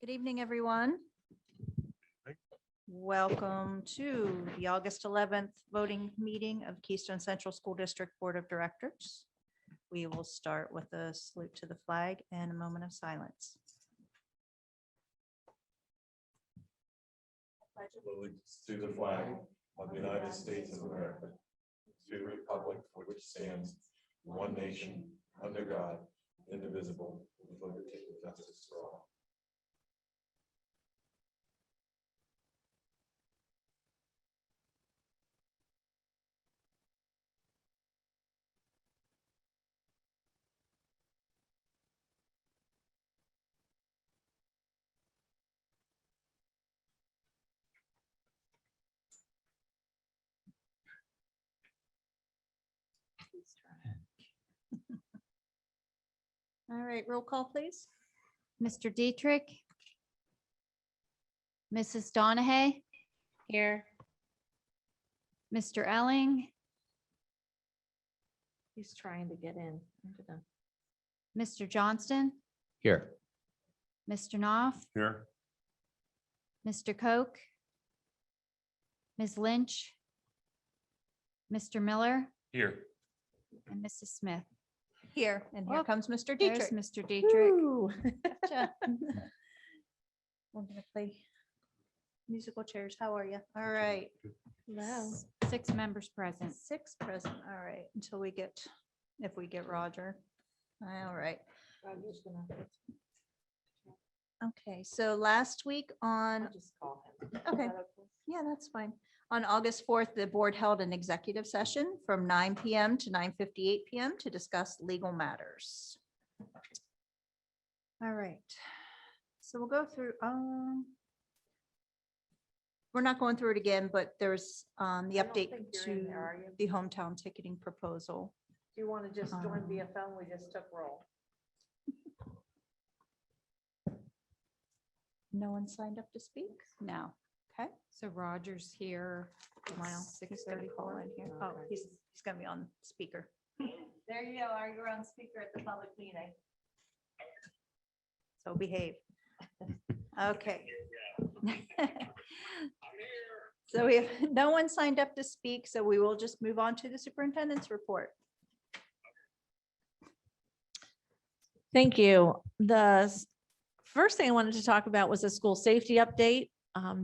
Good evening, everyone. Welcome to the August 11th voting meeting of Keystone Central School District Board of Directors. We will start with a salute to the flag and a moment of silence. Allegiance to the flag of the United States of America, to the republic for which stands one nation, under God, indivisible, with liberty and justice for all. All right, roll call, please. Mr. Dietrich. Mrs. Donahue. Here. Mr. Elling, He's trying to get in. Mr. Johnston, Here. Mr. Knopf, Here. Mr. Koch, Ms. Lynch, Mr. Miller, Here. and Mrs. Smith. Here, and here Oh, comes Mr. There's Dietrich. Mr. Dietrich. Woo. Gotcha. We're gonna play musical chairs. How are you? All right. Wow. 6 members present. 6 present. All right, until we get, if we get Roger. All right. Okay, so last week on, Just call him. okay, yeah, that's fine. On August 4th, the board held an executive session from 9 PM to 9:58 PM to discuss legal matters. All right, so we'll go through, we're not going through it again, but there's the I don't update think you're in there, are to you? the hometown ticketing proposal. Do you want to just join Um, via phone? We just took roll. No one signed up to speak? No. Okay. So Roger's here. Well, 6:34 in here. Oh, Okay. he's gonna be on speaker. There you go. You're on speaker at the public meeting. So behave. Okay. So we have no one signed up to speak, so we will just move on to the superintendent's report. Thank you. First thing I wanted to talk about was a school safety update.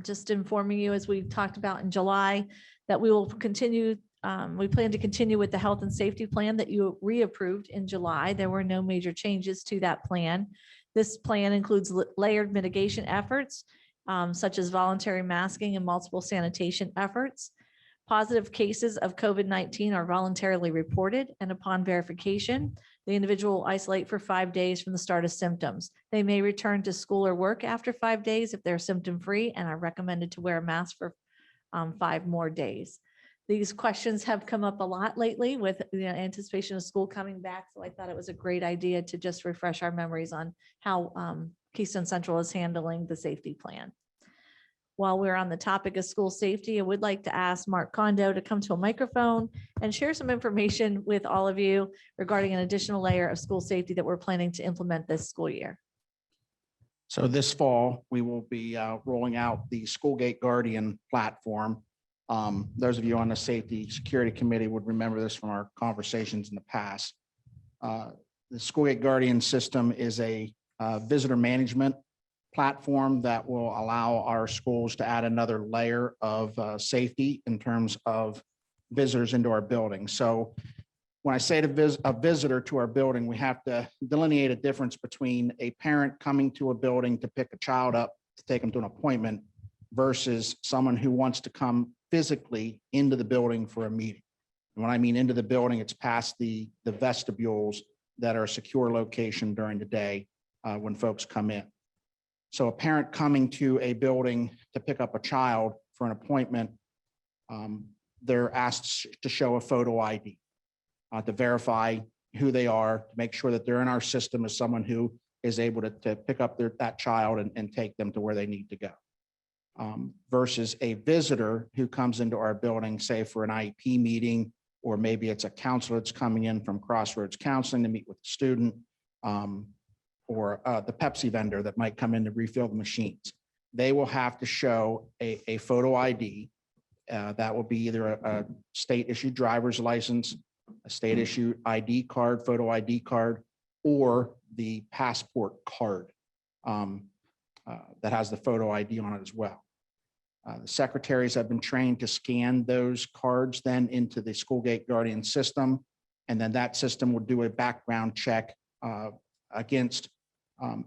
Just informing you, as we talked about in July, that we will continue, we plan to continue with the health and safety plan that you reapproved in July. There were no major changes to that plan. This plan includes layered mitigation efforts, such as voluntary masking and multiple sanitation efforts. Positive cases of COVID-19 are voluntarily reported, and upon verification, the individual will isolate for 5 days from the start of symptoms. They may return to school or work after 5 days if they're symptom-free and are recommended to wear a mask for 5 more days. These questions have come up a lot lately with the anticipation of school coming back, so I thought it was a great idea to just refresh our memories on how Keystone Central is handling the safety plan. While we're on the topic of school safety, I would like to ask Mark Kondo to come to a microphone and share some information with all of you regarding an additional layer of school safety that we're planning to implement this school year. So this fall, we will be rolling out the Schoolgate Guardian platform. Those of you on the Safety Security Committee would remember this from our conversations in the past. The Schoolgate Guardian system is a visitor management platform that will allow our schools to add another layer of safety in terms of visitors into our building. So when I say a visitor to our building, we have to delineate a difference between a parent coming to a building to pick a child up, to take them to an appointment, versus someone who wants to come physically into the building for a meeting. And when I mean into the building, it's past the vestibules that are a secure location during the day when folks come in. So a parent coming to a building to pick up a child for an appointment, they're asked to show a photo ID to verify who they are, to make sure that they're in our system as someone who is able to pick up that child and take them to where they need to go. Versus a visitor who comes into our building, say for an IEP meeting, or maybe it's a counselor that's coming in from Crossroads Counseling to meet with the student, or the Pepsi vendor that might come in to refill the machines. They will have to show a photo ID. That will be either a state issued driver's license, a state issued ID card, photo ID card, or the passport card that has the photo ID on it as well. The secretaries have been trained to scan those cards then into the Schoolgate Guardian system. And then that system will do a background check against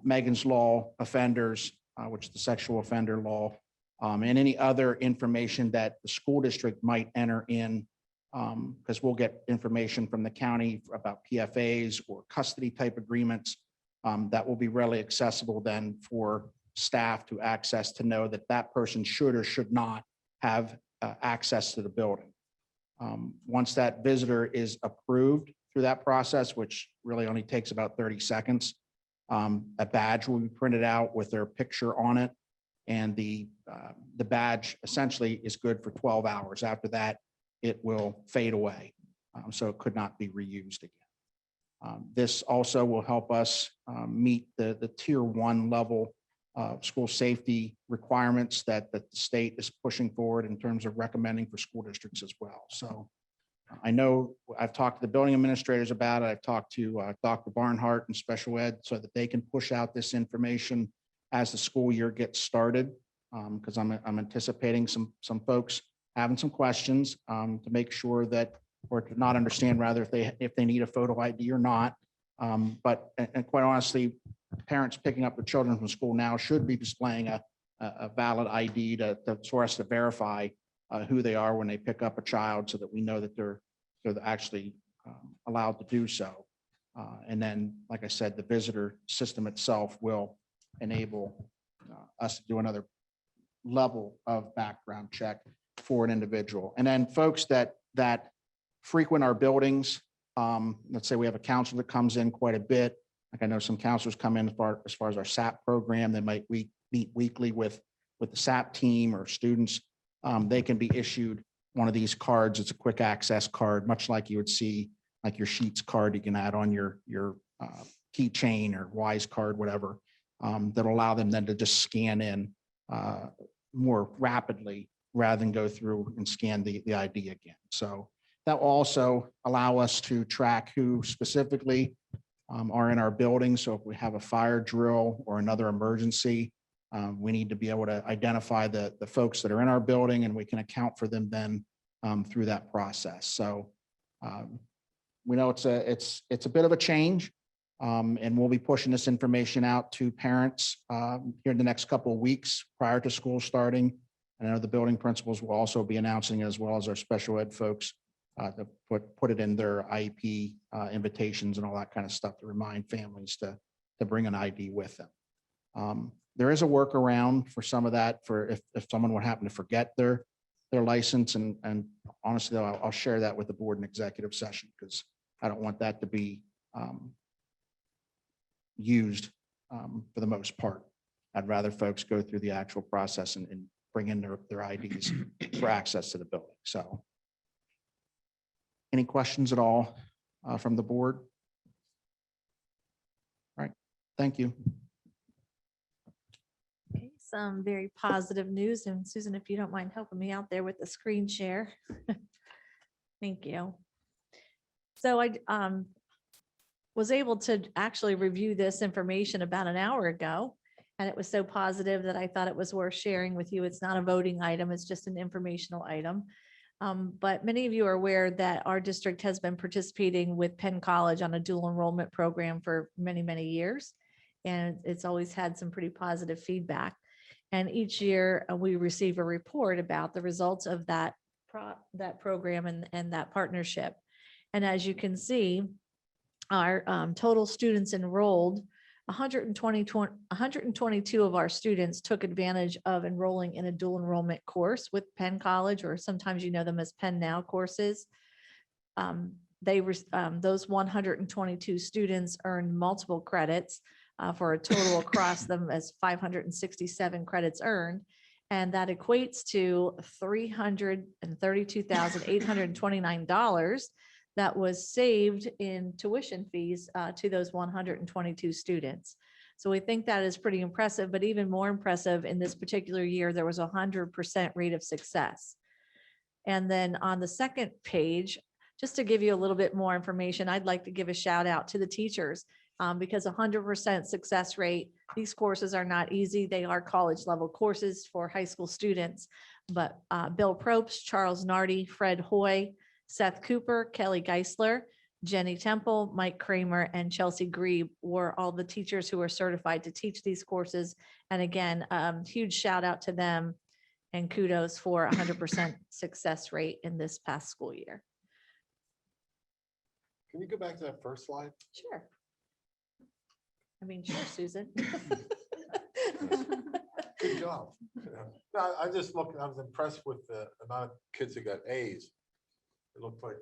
Megan's Law offenders, which is the sexual offender law, and any other information that the school district might enter in, because we'll get information from the county about PFAs or custody type agreements that will be readily accessible then for staff to access, to know that that person should or should not have access to the building. Once that visitor is approved through that process, which really only takes about 30 seconds, a badge will be printed out with their picture on it. And the badge essentially is good for 12 hours. After that, it will fade away. So it could not be reused again. This also will help us meet the tier 1 level school safety requirements that the state is pushing forward in terms of recommending for school districts as well. So I know I've talked to the building administrators about it. I've talked to Dr. Barnhart and special ed so that they can push out this information as the school year gets started. Because I'm anticipating some folks having some questions to make sure that, or to not understand rather if they need a photo ID or not. But quite honestly, parents picking up their children from school now should be displaying a valid ID for us to verify who they are when they pick up a child, so that we know that they're actually allowed to do so. And then, like I said, the visitor system itself will enable us to do another level of background check for an individual. And then folks that frequent our buildings, let's say we have a counselor that comes in quite a bit. Like I know some counselors come in as far as our SAP program. They might meet weekly with the SAP team or students. They can be issued one of these cards. It's a quick access card, much like you would see like your Sheets card you can add on your keychain or Wise card, whatever, that'll allow them then to just scan in more rapidly rather than go through and scan the ID again. So that will also allow us to track who specifically are in our building. So if we have a fire drill or another emergency, we need to be able to identify the folks that are in our building, and we can account for them then through that process. So we know it's a bit of a change, and we'll be pushing this information out to parents here in the next couple of weeks prior to school starting. And I know the building principals will also be announcing it, as well as our special ed folks, to put it in their IEP invitations and all that kind of stuff to remind families to bring an ID with them. There is a workaround for some of that, for if someone would happen to forget their license, and honestly, I'll share that with the board in executive session, because I don't want that to be used for the most part. I'd rather folks go through the actual process and bring in their IDs for access to the building. So any questions at all from the board? All right, thank you. Okay, some very positive news. And Susan, if you don't mind helping me out there with the screen share. Thank you. So I was able to actually review this information about an hour ago, and it was so positive that I thought it was worth sharing with you. It's not a voting item, it's just an informational item. But many of you are aware that our district has been participating with Penn College on a dual enrollment program for many, many years. And it's always had some pretty positive feedback. And each year we receive a report about the results of that program and that partnership. And as you can see, our total students enrolled, 122 of our students took advantage of enrolling in a dual enrollment course with Penn College, or sometimes you know them as Penn Now courses. Those 122 students earned multiple credits for a total across them as 567 credits earned. And that equates to $332,829 that was saved in tuition fees to those 122 students. So we think that is pretty impressive, but even more impressive in this particular year, there was 100% rate of success. And then on the second page, just to give you a little bit more information, I'd like to give a shout out to the teachers because 100% success rate, these courses are not easy. They are college level courses for high school students. But Bill Probst, Charles Nardi, Fred Hoy, Seth Cooper, Kelly Geisler, Jenny Temple, Mike Kramer, and Chelsea Grebe were all the teachers who were certified to teach these courses. And again, huge shout out to them and kudos for 100% success rate in this past school year. Can you go back to that first slide? Sure. I mean, sure, Susan. Good job. No, I just looked, I was impressed with the amount of kids that got A's. It looked like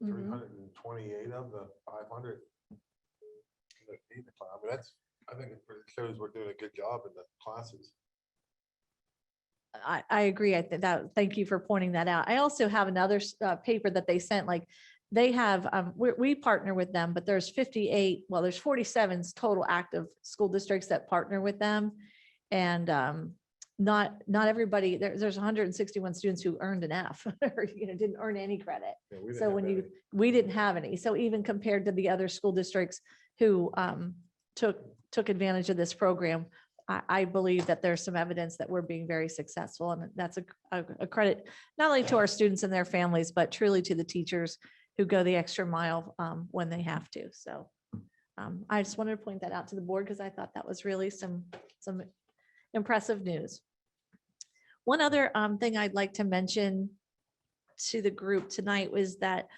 Mhm. 328 of the 500. I mean, that's, I think it shows we're doing a good job in the classes. I agree. I think that, thank you for pointing that out. I also have another paper that they sent, like they have, we partner with them, but there's 58, well, there's 47 total active school districts that partner with them. And not everybody, there's 161 students who earned an F or, didn't earn any credit. Yeah, we didn't So have when any. we didn't have any. So even compared to the other school districts who took advantage of this program, I believe that there's some evidence that we're being very successful. And that's a credit not only to our students and their families, but truly to the teachers who go the extra mile when they have to. So I just wanted to point that out to the board because I thought that was really some impressive news. One other thing I'd like to mention to the group tonight was that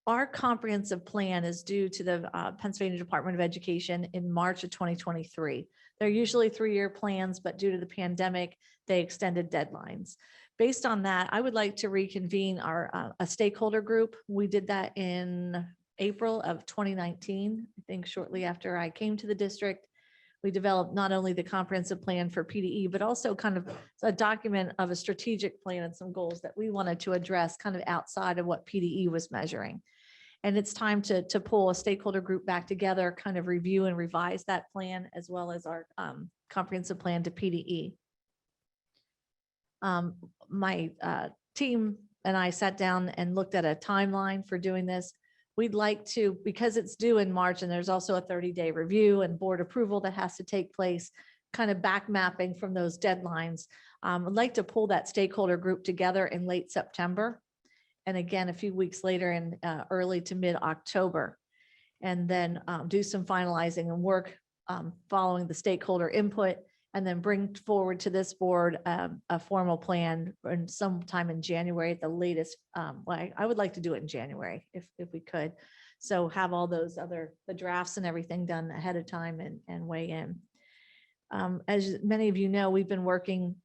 our comprehensive plan is due to the Pennsylvania Department of Education in March of 2023. They're usually 3-year plans, but due to the pandemic, they extended deadlines. Based on that, I would like to reconvene a stakeholder group. We did that in April of 2019, I think shortly after I came to the district. We developed not only the comprehensive plan for PDE, but also kind of a document of a strategic plan and some goals that we wanted to address kind of outside of what PDE was measuring. And it's time to pull a stakeholder group back together, kind of review and revise that plan as well as our comprehensive plan to PDE. My team and I sat down and looked at a timeline for doing this. We'd like to, because it's due in March and there's also a 30-day review and board approval that has to take place, kind of back mapping from those deadlines. I'd like to pull that stakeholder group together in late September. And again, a few weeks later in early to mid-October. And then do some finalizing and work following the stakeholder input, and then bring forward to this board a formal plan and sometime in January at the latest. Well, I would like to do it in January if we could. So have all those the drafts and everything done ahead of time and weigh in. As many of you know, we've been working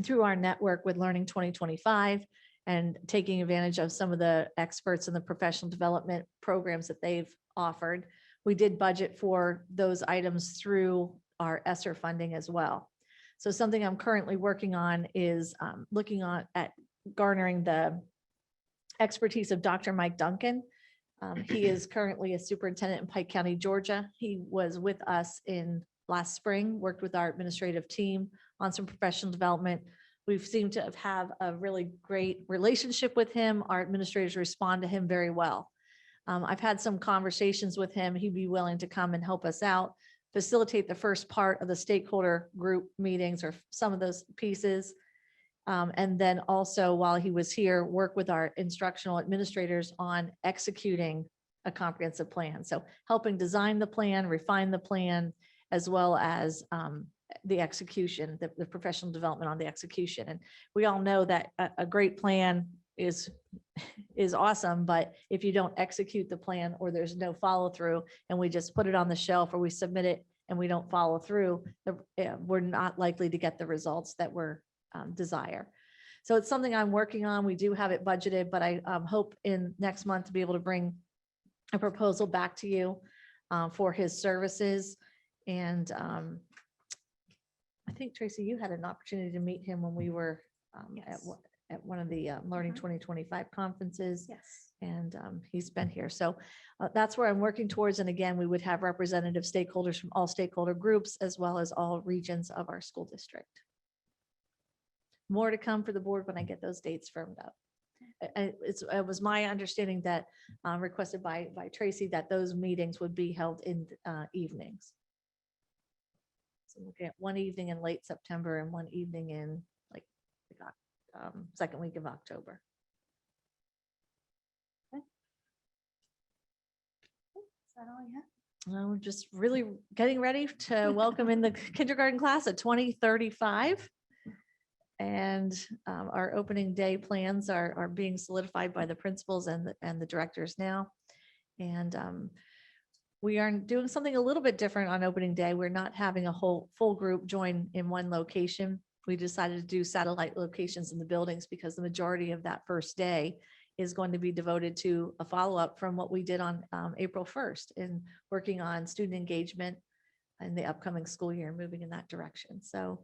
through our network with Learning 2025 and taking advantage of some of the experts in the professional development programs that they've offered. We did budget for those items through our ESSER funding as well. So something I'm currently working on is looking at garnering the expertise of Dr. Mike Duncan. He is currently a superintendent in Pike County, Georgia. He was with us in last spring, worked with our administrative team on some professional development. We've seemed to have a really great relationship with him. Our administrators respond to him very well. I've had some conversations with him. He'd be willing to come and help us out, facilitate the first part of the stakeholder group meetings or some of those pieces. And then also while he was here, work with our instructional administrators on executing a comprehensive plan. So helping design the plan, refine the plan, as well as the execution, the professional development on the execution. And we all know that a great plan is awesome, but if you don't execute the plan or there's no follow through and we just put it on the shelf or we submit it and we don't follow through, we're not likely to get the results that we're desire. So it's something I'm working on. We do have it budgeted, but I hope in next month to be able to bring a proposal back to you for his services. And I think Tracy, you had an opportunity to meet him when we were at Yes. at one of the Learning Mhm. 2025 conferences. Yes. And he's been here. So that's where I'm working towards. And again, we would have representative stakeholders from all stakeholder groups as well as all regions of our school district. More to come for the board when I get those dates firmed up. It was my understanding that requested by Tracy that those meetings would be held in evenings. So looking at one evening in late September and one evening in like second week of October. Is that all you have? We're just really getting ready to welcome in the kindergarten class of 2035. And our opening day plans are being solidified by the principals and the directors now. And we are doing something a little bit different on opening day. We're not having a whole full group join in one location. We decided to do satellite locations in the buildings because the majority of that first day is going to be devoted to a follow-up from what we did on April 1st in working on student engagement in the upcoming school year, moving in that direction. So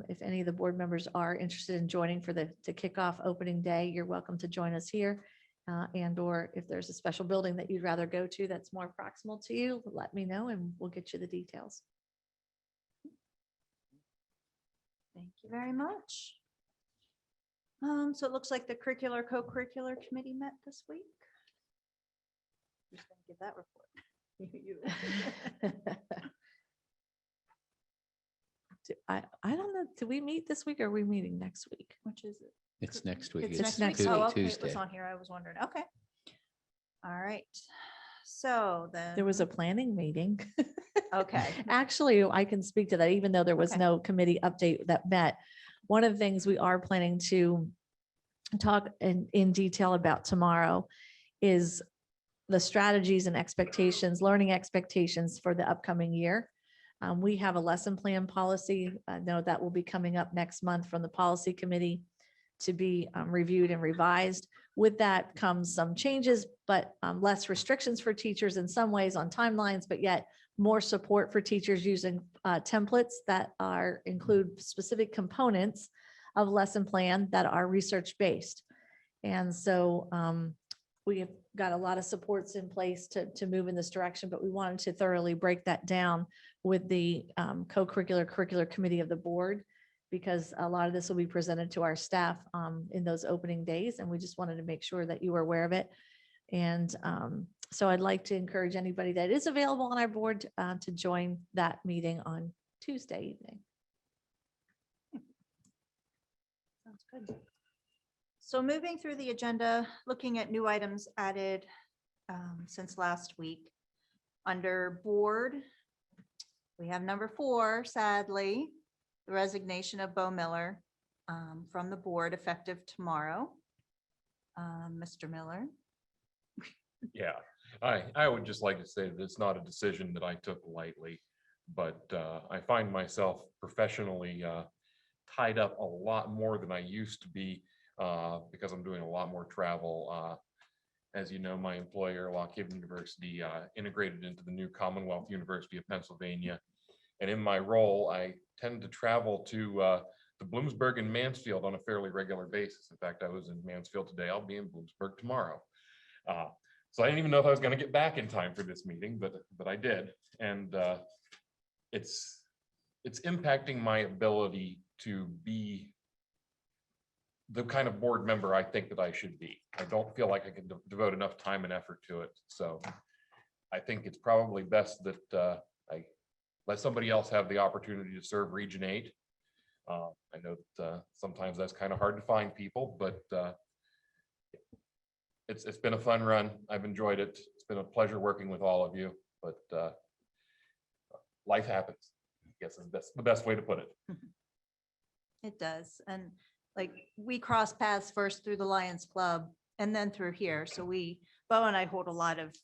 if any of the board members are interested in joining to kick off opening day, you're welcome to join us here. And or if there's a special building that you'd rather go to that's more proximal to you, let me know and we'll get you the details. Thank you very much. So it looks like the curricular co-curricular committee met this week. Who's gonna give that report? I don't know, do we meet this week or are we meeting next week? Which is it? It's next week. It's It's next next week. Oh, week. okay, it was Tuesday. on here. I was wondering. Okay. All right. So then. There was a planning meeting. Okay. Actually, I can speak to that, even though there was Okay. no committee update that met. One of the things we are planning to talk in detail about tomorrow is the strategies and expectations, learning expectations for the upcoming year. We have a lesson plan policy. I know that will be coming up next month from the policy committee to be reviewed and revised. With that comes some changes, but less restrictions for teachers in some ways on timelines, but yet more support for teachers using templates that include specific components of lesson plan that are research-based. And so we have got a lot of supports in place to move in this direction, but we wanted to thoroughly break that down with the co-curricular curricular committee of the board, because a lot of this will be presented to our staff in those opening days. And we just wanted to make sure that you were aware of it. And so I'd like to encourage anybody that is available on our board to join that meeting on Tuesday evening. Sounds good. So moving through the agenda, looking at new items added since last week. Under board, we have number 4, sadly, the resignation of Bo Miller from the board effective tomorrow. Mr. Miller. Yeah, I would just like to say that it's not a decision that I took lightly, but I find myself professionally tied up a lot more than I used to be because I'm doing a lot more travel. As you know, my employer, Lock Haven University, integrated into the new Commonwealth University of Pennsylvania. And in my role, I tend to travel to Bloomsburg and Mansfield on a fairly regular basis. In fact, I was in Mansfield today. I'll be in Bloomsburg tomorrow. So I didn't even know if I was going to get back in time for this meeting, but I did. And it's impacting my ability to be the kind of board member I think that I should be. I don't feel like I can devote enough time and effort to it. So I think it's probably best that I let somebody else have the opportunity to serve Region 8. I know that sometimes that's kind of hard to find people, but it's been a fun run. I've enjoyed it. It's been a pleasure working with all of you, but life happens. I guess that's the best way to put it. It does. And like we cross paths first through the Lions Club and then through here. So Bo and I hold a lot of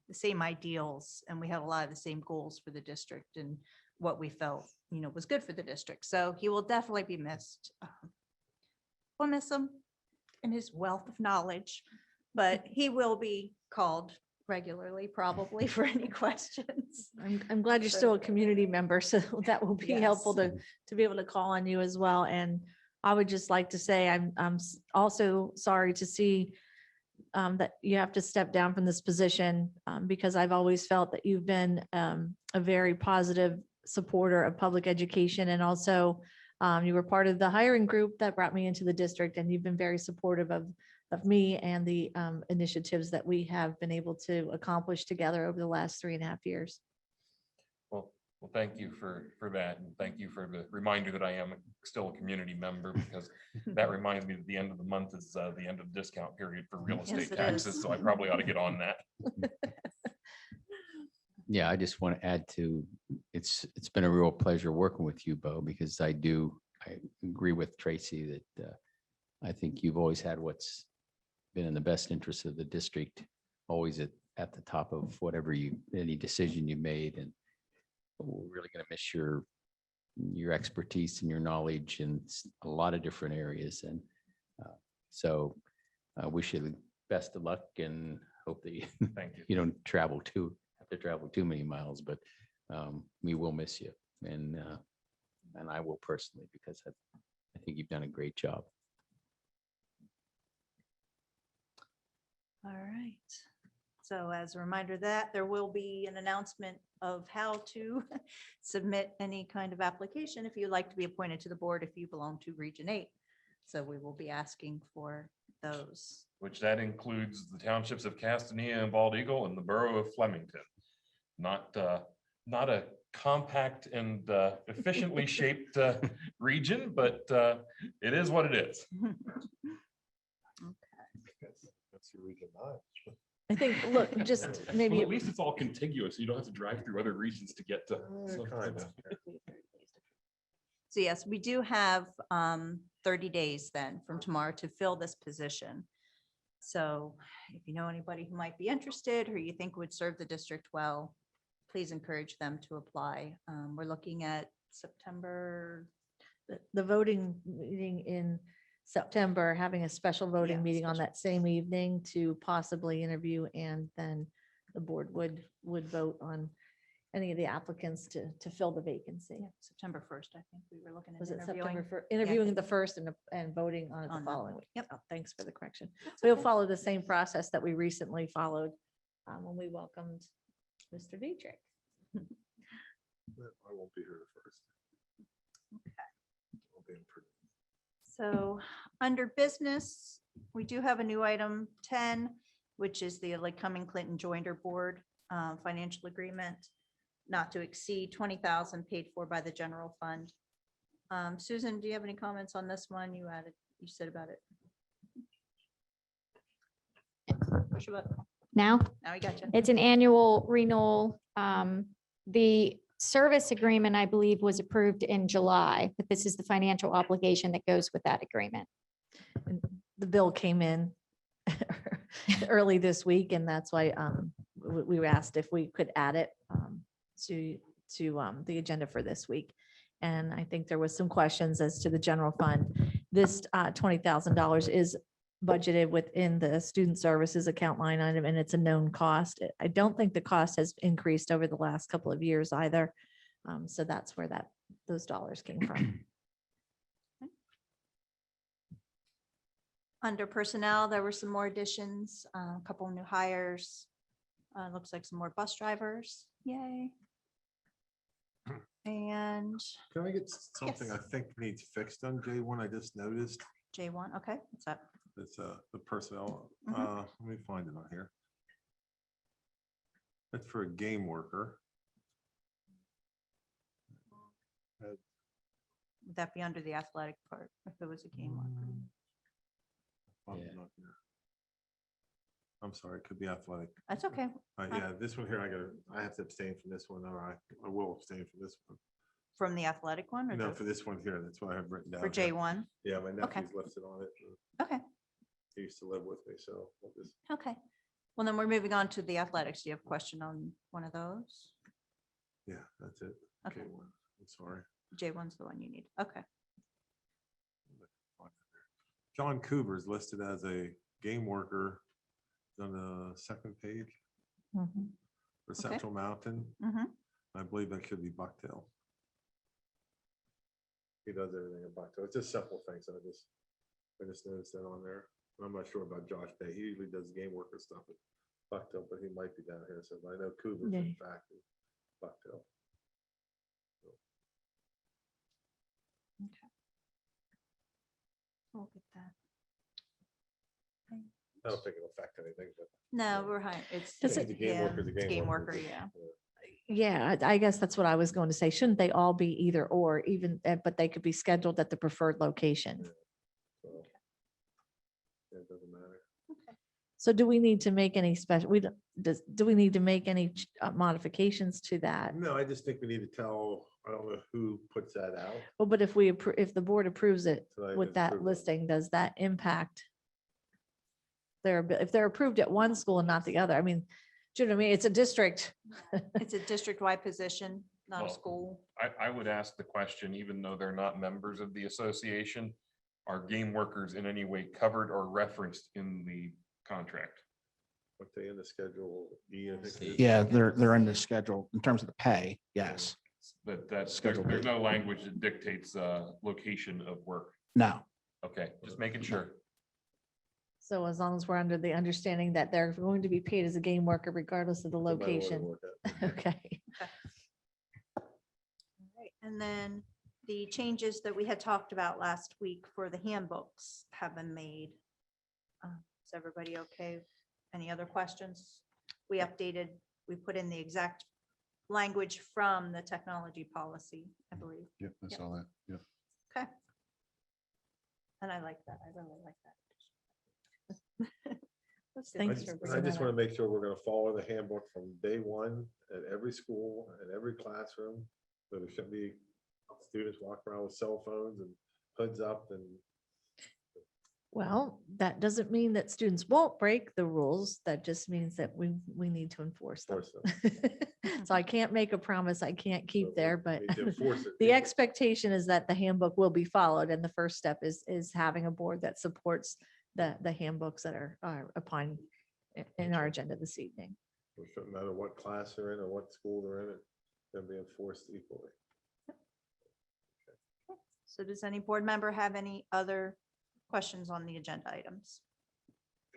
the same ideals, and we have a lot of the same goals for the district and what we felt, was good for the district. So he will definitely be missed. We'll miss him and his wealth of knowledge, but he will be called regularly, probably for any questions. I'm glad you're still a community member, so that will be helpful Yes. to be able to call on you as well. And I would just like to say I'm also sorry to see that you have to step down from this position because I've always felt that you've been a very positive supporter of public education, and also you were part of the hiring group that brought me into the district, and you've been very supportive of me and the initiatives that we have been able to accomplish together over the last 3.5 years. Well, thank you for that. And thank you for the reminder that I am still a community member, because that reminds me that the end of the month is the end of the discount period for real Yes, estate it taxes. is. So I probably ought to get on that. Yeah, I just want to add to, it's been a real pleasure working with you, Bo, because I agree with Tracy that I think you've always had what's been in the best interest of the district, always at the top of any decision you made. And we're really going to miss your expertise and your knowledge in a lot of different areas. And so I wish you the best of luck and hope that Thank you. you don't have to travel too many miles, but we will miss you. And I will personally, because I think you've done a great job. All right. So as a reminder that there will be an announcement of how to submit any kind of application if you'd like to be appointed to the board if you belong to Region 8. So we will be asking for those. Which that includes the townships of Castanea and Bald Eagle and the borough of Flemington. Not a compact and efficiently shaped region, but it is what it is. That's your region 9. I think, look, just Well, maybe. at least it's all contiguous. You don't have to drive through other regions to get to. Kinda. So yes, we do have 30 days then from tomorrow to fill this position. So if you know anybody who might be interested or you think would serve the district well, please encourage them to apply. We're looking at September. The voting meeting in September, having a special voting Yeah, meeting on special. that same evening to possibly interview, and then the board would vote on any of the applicants to fill the vacancy. September 1st, I think we were looking at Was it interviewing. September for interviewing the first and voting on it the On that. following week? Yep. Oh, thanks for the correction. We'll follow the same process that we recently followed when we welcomed Mr. Dietrich. I won't be here the first. I'll be in Purdue. So under business, we do have a new item 10, which is the Lake Cumming Clinton Joinder Board financial agreement, not to exceed 20,000 paid for by the general fund. Susan, do you have any comments on this one? You said about it. Push your button. Now, Now we got you. it's an annual renewal. The service agreement, I believe, was approved in July, but this is the financial obligation that goes with that agreement. And the bill came in early this week, and that's why we were asked if we could add it to the agenda for this week. And I think there was some questions as to the general fund. This $20,000 is budgeted within the student services account line item, and it's a known cost. I don't think the cost has increased over the last couple of years either. So that's where those dollars came from. Under personnel, there were some more additions, a couple of new hires. Looks like some more bus drivers. Yay. And Can I get something Yes. I think needs fixed on J1? I just noticed. J1, okay, what's that? It's the personnel. Mhm. Let me find it on here. That's for a game worker. Would that be under the athletic part if it was a game? worker? Find it on here. I'm sorry, it could be athletic. That's okay. Yeah, this one here, I have to abstain from this one. All right, I will abstain from this one. From the athletic one or No, the- for this one here, that's what I have written down. for here. J1? Yeah, my nephew's listed on it. Okay, He used to live with me, so we'll just. okay. Well, then we're moving on to the athletics. Do you have a question on one of those? Yeah, that's it. Okay, J1. I'm sorry. J1's the one you need. Okay. John Cooper is listed as a game worker on the second page Mhm. for Okay. Central Mountain. Mhm. I believe that should be Bucktail. he does everything in Bucktail. It's just simple things. I just noticed that on there. I'm not sure about Josh Day. He usually does game worker stuff at Bucktail, but he might be down here. So I know Cooper's in Yeah. fact is Bucktail. We'll get that. I don't think it'll affect anything, but. No, we're high. It's. Does The game yeah, worker's a it's game worker, worker. yeah. Yeah, I guess that's what I was going to say. Shouldn't they all be either or even, but they could be scheduled at the preferred location? So, yeah, it doesn't matter. So do we need to make any special, do we need to make any modifications to that? No, I just think we need to tell, I don't know who puts that out. Well, but if if the board approves it tonight with is that approval. listing, does that impact if they're approved at one school and not the other? I mean, do you know what I mean? It's a district. It's a district-wide position, not a Well, school. I would ask the question, even though they're not members of the association, are game workers in any way covered or referenced in the contract? What they in the schedule? E, I think it is. Yeah, they're in the schedule in terms of the pay. Yes. That's, there's Schedule there's B. no language that dictates location of work. No. Okay, just making sure. So as long as we're under the understanding that they're going to be paid as a game worker regardless of the No matter what it location. work out. Okay. Right, and then the changes that we had talked about last week for the handbooks have been made. Is everybody okay? Any other questions? We updated, we put in the exact language from the technology policy, I believe. Yep, I Yep. saw that. Yeah. Okay. And I like that. I really like that. Thanks for I bringing just that want up. to make sure we're going to follow the handbook from day one at every school and every classroom. So there shouldn't be students walking around with cell phones and hoods up and. Well, that doesn't mean that students won't break the rules. That just means that we need to enforce them. Enforce So I can't make a promise I can't keep So we there, but need to enforce it. the expectation is that the handbook will be followed. And the first step is having a board that supports the handbooks that are upon in our agenda this evening. It shouldn't matter what class they're in or what school they're in, they'll be enforced equally. So does any board member have any other questions on the agenda items?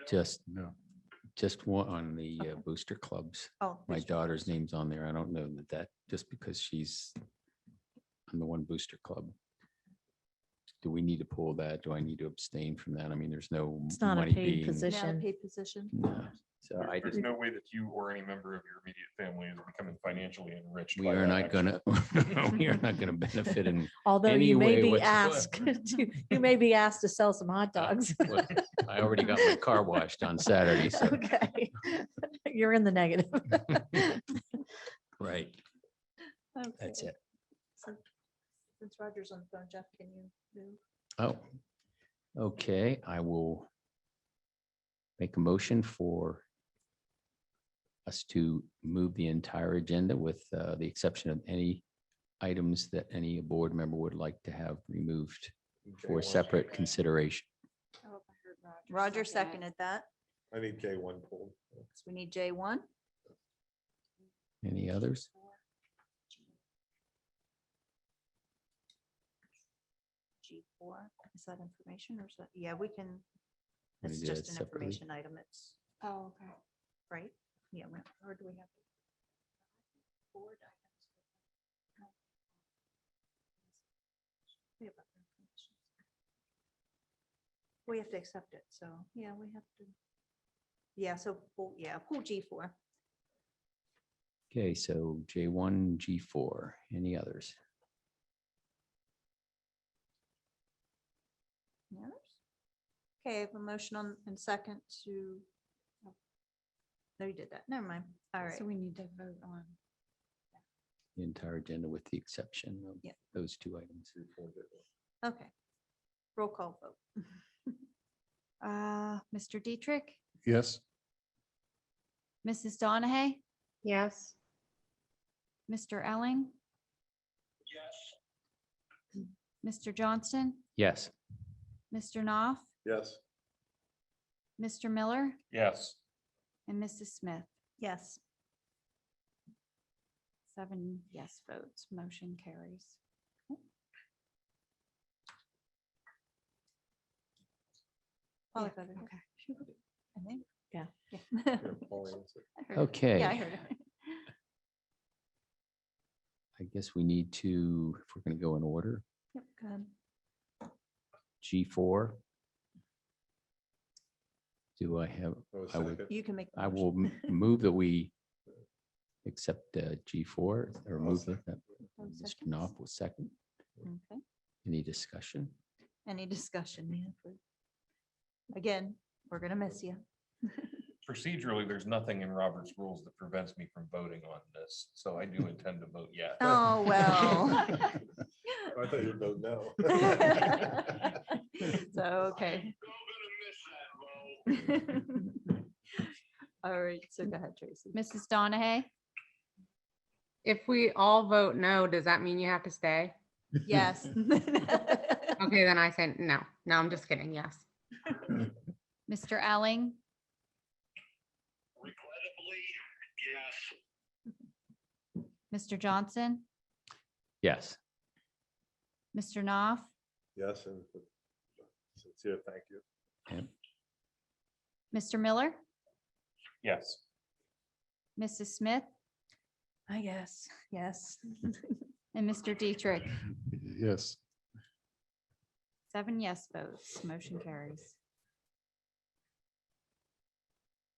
Just one on the booster clubs. Oh, My there's- daughter's name's on there. I don't know that just because she's on the one booster club. Do we need to pull that? Do I need to abstain from that? I mean, there's no It's not a money paid being. position. Not a paid position. No. So I There's just, no way that you or any member of your immediate family is becoming financially enriched. we by are that not action. gonna, we are not gonna benefit in. Although any you may way be whatsoever. asked, you may be asked to sell some hot dogs. Well, I already got my car washed on Saturday, so, Okay. You're in the negative. right, that's Okay. it. Since Roger's on the phone, Jeff, can you move? Oh, okay, I will make a motion for us to move the entire agenda with the exception of any items that any board member would like to have removed for J1. separate consideration. Roger seconded that. I need J1 pulled. So we need J1. Any others? G4, is that information or is that, yeah, we can, We it's do just that an separately. information item, it's, Oh, okay. right? Yeah, or do we have? Board items. We have other information. We have to accept it, so, yeah, we have to. Yeah, so, pull G4. Okay, so J1, G4, any others? Yes. Okay, I have a motion on, and second to. oh, No, you did that. Never mind. All right. So we need to vote on. The entire agenda with the exception of Yeah. those two items. Okay. Roll call vote. Mr. Dietrich, Yes. Mrs. Donahue, Yes. Mr. Elling. Yes. Mr. Johnston, Yes, Mr. Knopf, Yes. Mr. Miller, Yes, and Mrs. Smith. Yes. 7 yes votes, motion carries. Polly got it. I think. Yeah. Yeah. Yeah, Paul answered. I heard it. Okay. Yeah, I heard it. I guess we need to, if we're going to go in order, Yep, go ahead. G4. Do I have, Oh, I would- second. You can make. the I will motion. move that we accept G4 or I'll move that. second. Those Mr. seconds. Knopf will second. Okay. Any discussion? Any discussion? Yeah, again, we're gonna miss you. Procedurally, there's nothing in Robert's rules that prevents me from voting on this, so I do intend to vote yes. Oh, well. I thought you'd vote no. So, okay. All right, so go ahead, Tracy. Mrs. Donahue, If we all vote no, does that mean you have to stay? Yes. Okay, then I say no. No, I'm just kidding. Yes. Mr. Alling, Mr. Johnson, Yes. Mr. Knopf, Yes, and sincere thank you. Mr. Miller, Yes. Mrs. Smith, I guess, yes. and Mr. Dietrich. Yes. 7 yes votes, motion carries.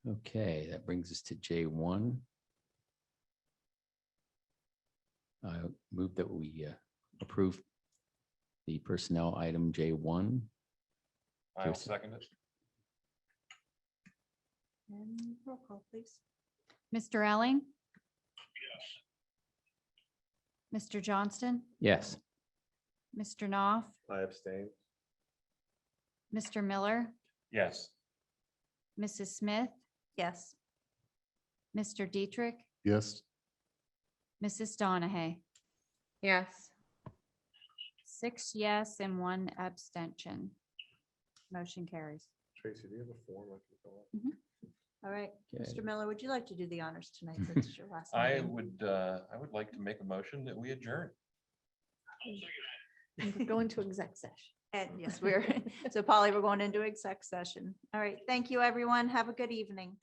Okay, that brings us to J1. I move that we approve the personnel item J1. I'll Yes. second it. And roll call, please. Mr. Alling? Mr. Johnston, Yes. Mr. Knopf, I abstain. Mr. Miller, Yes. Mrs. Smith, Yes. Mr. Dietrich, Yes. Mrs. Donahue. Yes. 6 yes and 1 abstention. Motion carries. Tracy, do you have a form I can fill out? All right, Okay. Mr. Miller, would you like to do the honors tonight? Since it's your last. I meeting? would like to make a motion that we adjourn. Go into exec session. And yes, we're, so Polly, we're going into exec session. All right, thank you, everyone. Have a good evening.